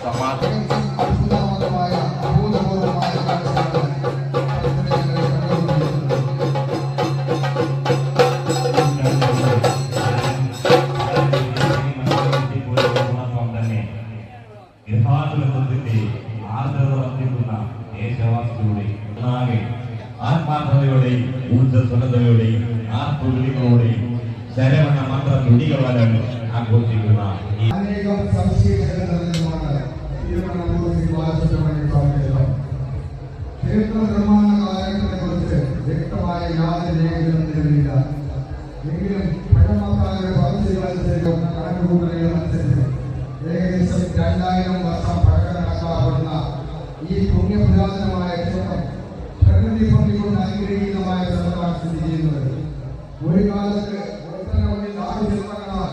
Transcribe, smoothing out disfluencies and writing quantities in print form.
അത്ഭുതമായ അഭൂതപൂർവമായ ആത്മാർത്ഥതയോടെയും ഊർജ്ജസ്വലതയോടെയും ആത്മവിളികളോടെയും ശരവണ മന്ത്ര തുടികളാലാണ് ആഘോഷിക്കുന്ന അനേകം സവിശേഷതകളുമാണ് ക്ഷേത്ര നിർമ്മാണ കാലഘട്ടത്തെ കുറിച്ച് വ്യക്തമായ യാതൊരു രേഖകളും നിലവിലില്ല. എങ്കിലും പഴമക്കാരുടെ പദ്ധതികളനുസരിച്ചും കണക്കുകൂട്ടലുകളനുസരിച്ച് ഏകദേശം 2000 വർഷം പഴക്കണക്കാപ്പെടുന്ന ഈ പുണ്യപുരാതനമായ ക്ഷേത്രം പ്രകൃതി ഭംഗി കൊണ്ട് അനുഗ്രഹീതമായ സ്ഥലത്താണ് സ്ഥിതി ചെയ്യുന്നത്. ഒരു കാലത്ത് ഒട്ടനവധി നാടുശില്പങ്ങളാൽ